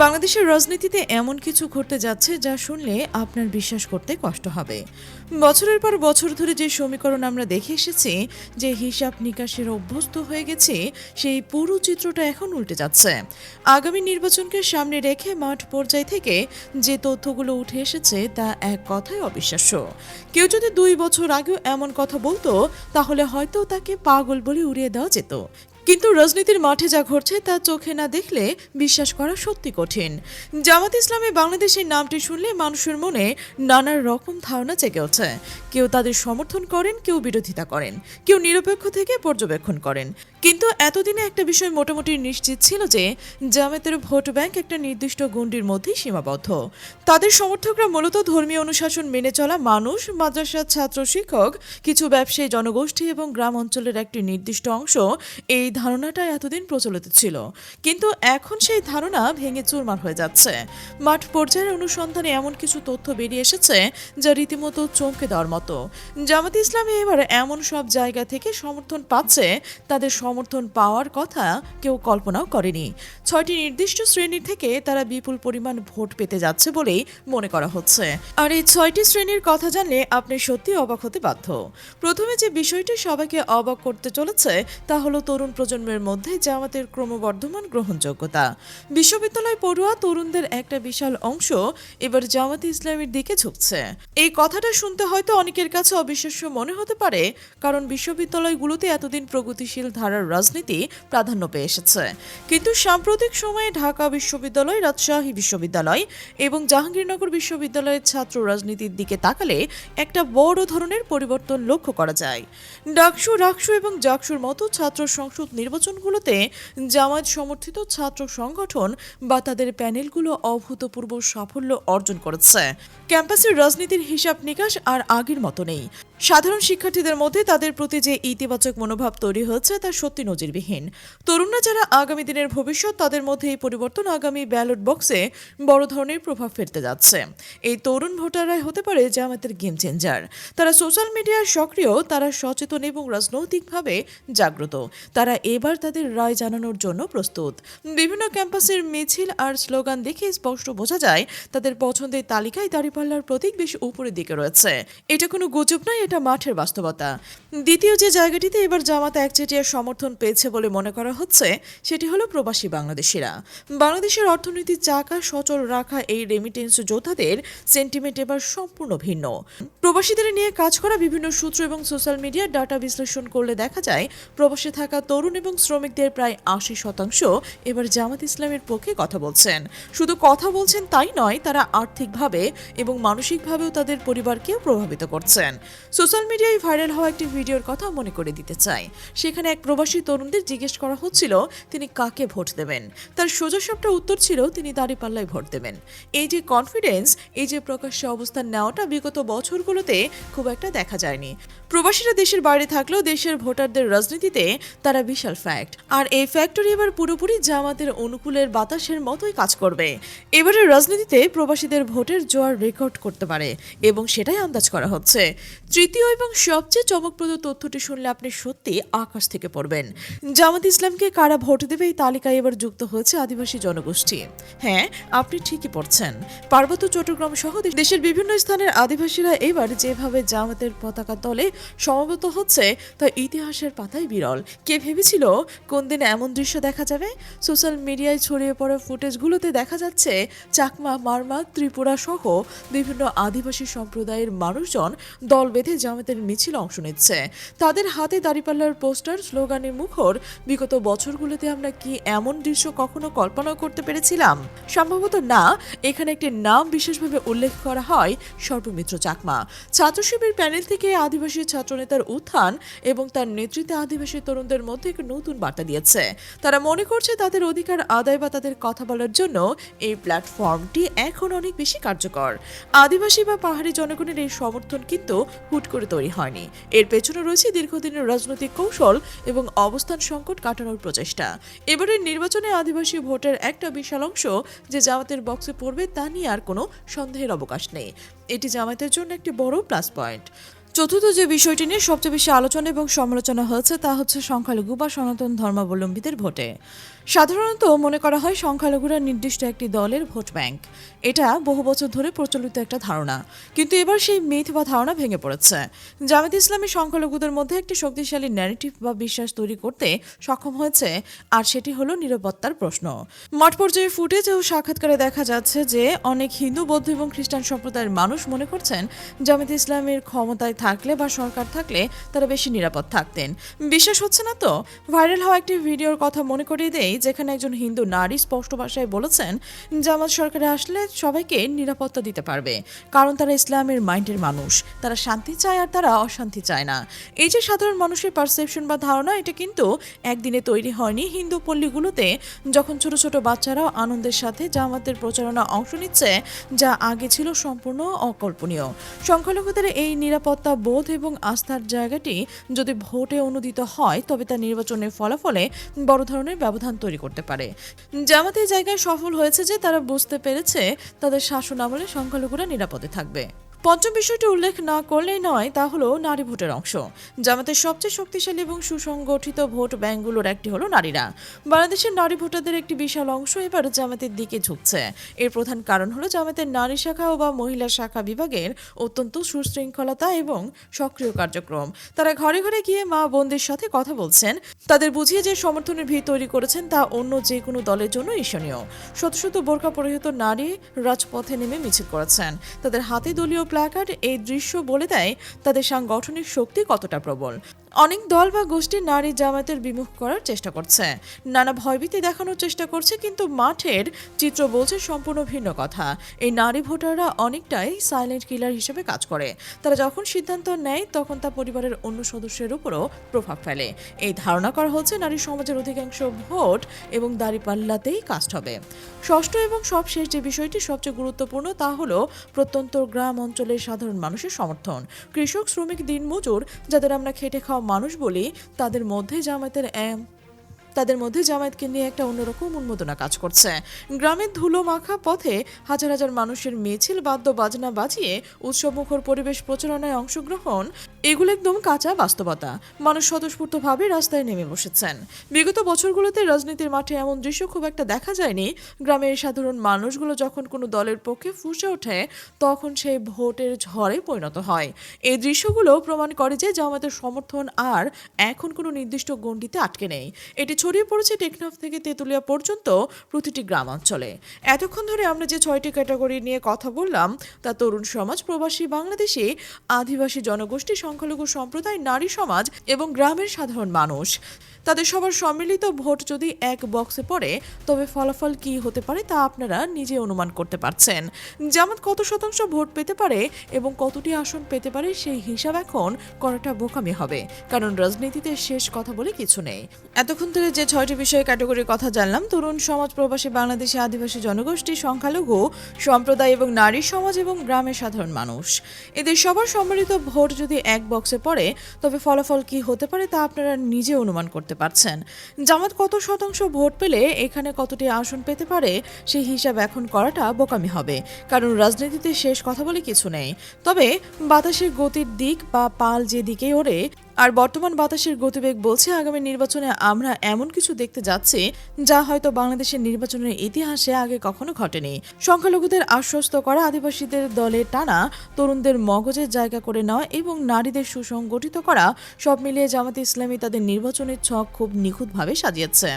বাংলাদেশের রাজনীতিতে এমন কিছু ঘটতে যাচ্ছে যা শুনলে আপনার বিশ্বাস করতে কষ্ট হবে। বছরের পর বছর ধরে যে সমীকরণ আমরা দেখে এসেছি, যে হিসাব নিকাশের অভ্যস্ত হয়ে গেছি, সেই পুরো চিত্রটা এখন উল্টে যাচ্ছে। আগামী নির্বাচনকে সামনে রেখে মাঠ পর্যায় থেকে যে তথ্যগুলো উঠে এসেছে তা এক কথায় অবিশ্বাস্য। কেউ যদি 2 বছর আগেও এমন কথা বলতো, তাহলে হয়তো তাকে পাগল বলে উড়িয়ে দেওয়া যেত। কিন্তু রাজনীতির মাঠে যা ঘটছে তা চোখে না দেখলে বিশ্বাস করা সত্যি কঠিন। জামাত ইসলামী বাংলাদেশের নামটি শুনলে মানুষের মনে নানা রকম ধারণা জেগে ওঠে। কেউ তাদের সমর্থন করেন, কেউ বিরোধিতা করেন, কেউ নিরপেক্ষ থেকে পর্যবেক্ষণ করেন। কিন্তু এতদিনে একটা বিষয় মোটামুটি নিশ্চিত ছিল যে জামাতের ভোট ব্যাংক একটা নির্দিষ্ট গণ্ডির মধ্যেই সীমাবদ্ধ। তাদের সমর্থকরা মূলত ধর্মীয় অনুশাসন মেনে চলা মানুষ, মাদ্রাসার ছাত্র শিক্ষক, কিছু ব্যবসায়ী জনগোষ্ঠী এবং গ্রাম অঞ্চলের একটি নির্দিষ্ট অংশ। এই ধারণাটা এতদিন প্রচলিত ছিল, কিন্তু এখন সেই ধারণা ভেঙে চুরমার হয়ে যাচ্ছে। মাঠ পর্যায়ের অনুসন্ধানে এমন কিছু তথ্য বেরিয়ে এসেছে যা রীতিমতো চমকে দেওয়ার মতো। জামাত ইসলামী এবার এমন সব জায়গা থেকে সমর্থন পাচ্ছে, তাদের সমর্থন পাওয়ার কথা কেউ কল্পনাও করেনি। 6টি নির্দিষ্ট শ্রেণীর থেকে তারা বিপুল পরিমাণ ভোট পেতে যাচ্ছে বলেই মনে করা হচ্ছে। আর এই 6টি শ্রেণীর কথা জানলে আপনি সত্যি অবাক হতে বাধ্য। প্রথমে যে বিষয়টি সবাইকে অবাক করতে চলেছে তা হলো তরুণ প্রজন্মের মধ্যে জামাতের ক্রমবর্ধমান গ্রহণযোগ্যতা। বিশ্ববিদ্যালয় পড়ুয়া তরুণদের একটা বিশাল অংশ এবার জামাতে ইসলামীর দিকে ঝুঁকছে। এই কথাটা শুনতে হয়তো অনেকের কাছে অবিশ্বাস্য মনে হতে পারে, কারণ বিশ্ববিদ্যালয়গুলোতে এতদিন প্রগতিশীল ধারার রাজনীতি প্রাধান্য পেয়ে এসেছে। কিন্তু সাম্প্রতিক সময়ে ঢাকা বিশ্ববিদ্যালয়, রাজশাহী বিশ্ববিদ্যালয় এবং জাহাঙ্গীরনগর বিশ্ববিদ্যালয়ের ছাত্র রাজনীতির দিকে তাকালে একটা বড় ধরনের পরিবর্তন লক্ষ্য করা যায়। ডাকসু, রাকসু এবং জাকসুর মতো ছাত্র সংসদ নির্বাচনগুলোতে জামায়াত সমর্থিত ছাত্র সংগঠন বা তাদের প্যানেলগুলো অভূতপূর্ব সাফল্য অর্জন করেছে। ক্যাম্পাসের রাজনীতির হিসাব নিকাশ আর আগের মতো নেই। সাধারণ শিক্ষার্থীদের মধ্যে তাদের প্রতি যে ইতিবাচক মনোভাব তৈরি হয়েছে তা সত্যি নজিরবিহীন। তরুণরা যারা আগামী দিনের ভবিষ্যৎ, তাদের মধ্যে এই পরিবর্তন আগামী ব্যালট বক্সে বড় ধরনের প্রভাব ফেলতে যাচ্ছে। এই তরুণ ভোটাররাই হতে পারে জামায়াতের গেম চেঞ্জার। তারা সোশ্যাল মিডিয়ায় সক্রিয়, তারা সচেতন এবং রাজনৈতিকভাবে জাগ্রত। তারা এবার তাদের রায় জানানোর জন্য প্রস্তুত। বিভিন্ন ক্যাম্পাসের মিছিল আর স্লোগান দেখে স্পষ্ট বোঝা যায় তাদের পছন্দের তালিকায় দাঁড়িপাল্লার প্রতীক বেশ উপরের দিকে রয়েছে। এটা কোনো গুজব নয়, এটা মাঠের বাস্তবতা। দ্বিতীয় যে জায়গাটিতে এবার জামাত একচেটিয়া সমর্থন পেয়েছে বলে মনে করা হচ্ছে, সেটি হলো প্রবাসী বাংলাদেশিরা। বাংলাদেশের অর্থনীতির চাকা সচল রাখা এই রেমিটেন্স যোদ্ধাদের সেন্টিমেন্ট এবার সম্পূর্ণ ভিন্ন। প্রবাসীদের নিয়ে কাজ করা বিভিন্ন সূত্র এবং সোশ্যাল মিডিয়ার ডাটা বিশ্লেষণ করলে দেখা যায় প্রবাসে থাকা তরুণ এবং শ্রমিকদের প্রায় 80% এবার জামাত ইসলামের পক্ষে কথা বলছেন। শুধু কথা বলছেন তাই নয়, তারা আর্থিকভাবে এবং মানসিকভাবেও তাদের পরিবারকেও প্রভাবিত করছেন। সোশ্যাল মিডিয়ায় ভাইরাল হওয়া একটি ভিডিওর কথা মনে করে দিতে চাই। সেখানে এক প্রবাসী তরুণদের জিজ্ঞেস করা হচ্ছিল তিনি কাকে ভোট দেবেন। তার সোজাসাপটা উত্তর ছিল তিনি দাঁড়িপাল্লায় ভোট দেবেন। এই যে কনফিডেন্স, এই যে প্রকাশ্যে অবস্থান নেওয়াটা বিগত বছরগুলোতে খুব একটা দেখা যায়নি। প্রবাসীরা দেশের বাইরে থাকলেও দেশের ভোটারদের রাজনীতিতে তারা বিশাল ফ্যাক্ট। আর এই ফ্যাক্টরি এবার পুরোপুরি জামাতের অনুকূলের বাতাসের মতোই কাজ করবে। এবারের রাজনীতিতে প্রবাসীদের ভোটের জোয়ার রেকর্ড করতে পারে এবং সেটাই আন্দাজ করা হচ্ছে। তৃতীয় এবং সবচেয়ে চমকপ্রদ তথ্যটি শুনলে আপনি সত্যি আকাশ থেকে পড়বেন। জামাত ইসলামকে কারা ভোট দেবে এই তালিকায় এবার যুক্ত হয়েছে আদিবাসী জনগোষ্ঠী। হ্যাঁ, আপনি ঠিকই পড়ছেন। পার্বত্য চট্টগ্রাম সহ দেশের বিভিন্ন স্থানের আদিবাসীরা এবার যেভাবে জামাতের পতাকা তলে সমবেত হচ্ছে তা ইতিহাসের পাতায় বিরল। কে ভেবেছিল কোন দিন এমন দৃশ্য দেখা যাবে? সোশ্যাল মিডিয়ায় ছড়িয়ে পড়া ফুটেজগুলোতে দেখা যাচ্ছে চাকমা, মারমা, ত্রিপুরা সহ বিভিন্ন আদিবাসী সম্প্রদায়ের মানুষজন দল বেঁধে জামাতের মিছিলে অংশ নিচ্ছে। তাদের হাতে দাঁড়িপাল্লার পোস্টার, স্লোগানের মুখর। বিগত বছরগুলোতে আমরা কি এমন দৃশ্য কখনো কল্পনা করতে পেরেছিলাম? সম্ভবত না। এখানে একটি নাম বিশেষভাবে উল্লেখ করা হয়, সর্বমিত্র চাকমা। ছাত্র শিবির প্যানেল থেকে আদিবাসী ছাত্রনেতার উত্থান এবং তার নেতৃত্বে আদিবাসী তরুণদের মধ্যে এক নতুন বার্তা দিয়েছে। তারা মনে করছে তাদের অধিকার আদায় বা তাদের কথা বলার জন্য এই প্ল্যাটফর্মটি এখন অনেক বেশি কার্যকর। আদিবাসী বা পাহাড়ি জনগণের এই সমর্থন কিন্তু হুট করে তৈরি হয়নি। এর পেছনে রয়েছে দীর্ঘদিনের রাজনৈতিক কৌশল এবং অবস্থান সংকট কাটানোর প্রচেষ্টা। এবারের নির্বাচনে আদিবাসী ভোটের একটা বিশাল অংশ যে জামাতের বক্সে পড়বে তা নিয়ে আর কোনো সন্দেহের অবকাশ নেই। এটি জামায়াতের জন্য একটি বড় প্লাস পয়েন্ট। চতুর্থ যে বিষয়টি নিয়ে সবচেয়ে বেশি আলোচনা এবং সমালোচনা হয়েছে তা হচ্ছে সংখ্যালঘু বা সনাতন ধর্মাবলম্বীদের ভোটে। সাধারণত মনে করা হয় সংখ্যালঘুরা নির্দিষ্ট একটি দলের ভোট ব্যাংক। এটা বহু বছর ধরে প্রচলিত একটা ধারণা, কিন্তু এবার সেই মিথ বা ধারণা ভেঙে পড়েছে। জামায়াত ইসলামী সংখ্যালঘুদের মধ্যে একটি শক্তিশালী ন্যারেটিভ বা বিশ্বাস তৈরি করতে সক্ষম হয়েছে, আর সেটি হলো নিরাপত্তার প্রশ্ন। মাঠ পর্যায়ে ফুটেজ ও সাক্ষাৎকারে দেখা যাচ্ছে যে অনেক হিন্দু, বৌদ্ধ এবং খ্রিস্টান সম্প্রদায়ের মানুষ মনে করছেন জামায়াত ইসলামের ক্ষমতায় থাকলে বা সরকার থাকলে তারা বেশি নিরাপদ থাকতেন। বিশ্বাস হচ্ছে না তো? ভাইরাল হওয়া একটি ভিডিওর কথা মনে করিয়ে দেই, যেখানে একজন হিন্দু নারী স্পষ্ট ভাষায় বলেছেন জামাত সরকারে আসলে সবাইকে নিরাপত্তা দিতে পারবে, কারণ তারা ইসলামের মাইন্ডের মানুষ, তারা শান্তি চায় আর তারা অশান্তি চায় না। এই যে সাধারণ মানুষের পারসেপশন বা ধারণা, এটা কিন্তু একদিনে তৈরি হয়নি। হিন্দু পল্লীগুলোতে যখন ছোট ছোট বাচ্চারাও আনন্দের সাথে জামাতের প্রচারণা অংশ নিচ্ছে, যা আগে ছিল সম্পূর্ণ অকল্পনীয়। সংখ্যালঘুদের এই নিরাপত্তা বোধ এবং আস্থার জায়গাটি যদি ভোটে অনুদিত হয়, তবে তা নির্বাচনের ফলাফলে বড় ধরনের ব্যবধান তৈরি করতে পারে। জামাত এই জায়গায় সফল হয়েছে যে তারা বুঝতে পেরেছে তাদের শাসন আমলে সংখ্যালঘুরা নিরাপদে থাকবে। পঞ্চম বিষয়টি উল্লেখ না করলেই নয়, তা হলো নারী ভোটের অংশ। জামাতের সবচেয়ে শক্তিশালী এবং সুসংগঠিত ভোট ব্যাংকগুলোর একটি হলো নারীরা। বাংলাদেশের নারী ভোটারদের একটি বিশাল অংশ এবার জামাতের দিকে ঝুঁকছে। এর প্রধান কারণ হলো জামাতের নারী শাখা বা মহিলা শাখা বিভাগের অত্যন্ত সুশৃঙ্খলতা এবং সক্রিয় কার্যক্রম। তারা ঘরে ঘরে গিয়ে মা বোনদের সাথে কথা বলছেন, তাদের বুঝিয়ে যে সমর্থনের ভিড় তৈরি করেছেন তা অন্য যে কোনো দলের জন্য ঈর্ষণীয়। শত শত বোরকা পরিহিত নারী রাজপথে নেমে মিছিল করেছেন, তাদের হাতে দলীয় প্ল্যাকার্ড। এই দৃশ্য বলে দেয় তাদের সাংগঠনিক শক্তি কতটা প্রবল। অনেক দল বা গোষ্ঠী নারী জামায়াতের বিমুখ করার চেষ্টা করছে, নানা ভয়ভীতি দেখানোর চেষ্টা করছে, কিন্তু মাঠের চিত্র বলছে সম্পূর্ণ ভিন্ন কথা। এই নারী ভোটাররা অনেকটাই সাইলেন্ট কিলার হিসেবে কাজ করে। তারা যখন সিদ্ধান্ত নেয় তখন তা পরিবারের অন্য সদস্যের উপরও প্রভাব ফেলে। এই ধারণা করা হচ্ছে নারী সমাজের অধিকাংশ ভোট এবং দাঁড়িপাল্লাতেই কাস্ট হবে। ষষ্ঠ এবং সবশেষ যে বিষয়টি সবচেয়ে গুরুত্বপূর্ণ, তা হলো প্রত্যন্ত গ্রাম অঞ্চলের সাধারণ মানুষের সমর্থন। কৃষক, শ্রমিক, দিনমজুর, যাদের আমরা খেটে খাওয়া মানুষ বলি, তাদের মধ্যে জামায়াতকে নিয়ে একটা অন্যরকম উন্মাদনা কাজ করছে। গ্রামের ধুলো মাখা পথে হাজার হাজার মানুষের মিছিল, বাদ্য বাজনা বাজিয়ে উৎসবমুখর পরিবেশ, প্রচারণায় অংশগ্রহণ, এগুলো একদম কাঁচা বাস্তবতা। মানুষ স্বতঃস্ফূর্তভাবে রাস্তায় নেমে বসেছেন। বিগত বছরগুলোতে রাজনীতির মাঠে এমন দৃশ্য খুব একটা দেখা যায়নি। গ্রামের সাধারণ মানুষগুলো যখন কোনো দলের পক্ষে ফুঁসে ওঠে, তখন সেই ভোটের ঝড়ে পরিণত হয়। এই দৃশ্যগুলো প্রমাণ করে যে জামায়াতের সমর্থন আর এখন কোনো নির্দিষ্ট গণ্ডিতে আটকে নেই। এটি ছড়িয়ে পড়েছে টেকনাফ থেকে তেঁতুলিয়া পর্যন্ত প্রতিটি গ্রামাঞ্চলে। এতক্ষণ ধরে আমরা যে 6টি ক্যাটাগরি নিয়ে কথা বললাম, তা তরুণ সমাজ, প্রবাসী বাংলাদেশি, আদিবাসী জনগোষ্ঠী, সংখ্যালঘু সম্প্রদায়, নারী সমাজ এবং গ্রামের সাধারণ মানুষ। তাদের সবার সম্মিলিত ভোট যদি এক বক্সে পড়ে, তবে ফলাফল কি হতে পারে তা আপনারা নিজে অনুমান করতে পারছেন। জামাত কত শতাংশ ভোট পেতে পারে এবং কতটি আসন পেতে পারে, সেই হিসাব এখন করাটা বোকামি হবে, কারণ রাজনীতিতে শেষ কথা বলে কিছু নেই। এতক্ষণ ধরে যে 6টি বিষয়ে ক্যাটাগরির কথা জানলাম, তরুণ সমাজ, প্রবাসী বাংলাদেশি, আদিবাসী জনগোষ্ঠী, সংখ্যালঘু সম্প্রদায় এবং নারী সমাজ এবং গ্রামের সাধারণ মানুষ, এদের সবার সম্মিলিত ভোট যদি এক বক্সে পড়ে, তবে ফলাফল কি হতে পারে তা আপনারা নিজে অনুমান করতে পারছেন। জামাত কত শতাংশ ভোট পেলে এখানে কতটি আসন পেতে পারে, সেই হিসাব এখন করাটা বোকামি হবে, কারণ রাজনীতিতে শেষ কথা বলে কিছু নেই। তবে বাতাসের গতির দিক বা পাল যে দিকেই ওড়ে, আর বর্তমান বাতাসের গতিবেগ বলছে আগামী নির্বাচনে আমরা এমন কিছু দেখতে যাচ্ছি যা হয়তো বাংলাদেশের নির্বাচনের ইতিহাসে আগে কখনো ঘটেনি। সংখ্যালঘুদের আশ্বস্ত করা, আদিবাসীদের দলে টানা, তরুণদের মগজের জায়গা করে নেওয়া এবং নারীদের সুসংগঠিত করা, সব মিলিয়ে জামাতে ইসলামী তাদের নির্বাচনের ছক খুব নিখুঁতভাবে সাজিয়েছে।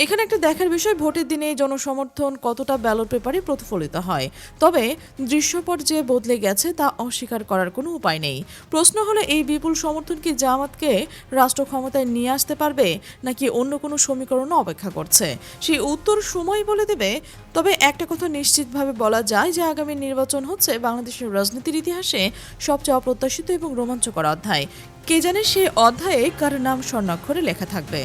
এখানে একটা দেখার বিষয়, ভোটের দিনে জনসমর্থন কতটা ব্যালট পেপারে প্রতিফলিত হয়। তবে দৃশ্যপট যে বদলে গেছে তা অস্বীকার করার কোনো উপায় নেই। প্রশ্ন হলো, এই বিপুল সমর্থন কি জামাতকে রাষ্ট্র ক্ষমতায় নিয়ে আসতে পারবে, নাকি অন্য কোনো সমীকরণও অপেক্ষা করছে? সেই উত্তর সময় বলে দেবে। তবে একটা কথা নিশ্চিতভাবে বলা যায় যে আগামী নির্বাচন হচ্ছে বাংলাদেশের রাজনীতির ইতিহাসে সবচেয়ে অপ্রত্যাশিত এবং রোমাঞ্চকর অধ্যায়। কে জানে সে অধ্যায়ে কার নাম স্বর্ণাক্ষরে লেখা থাকবে।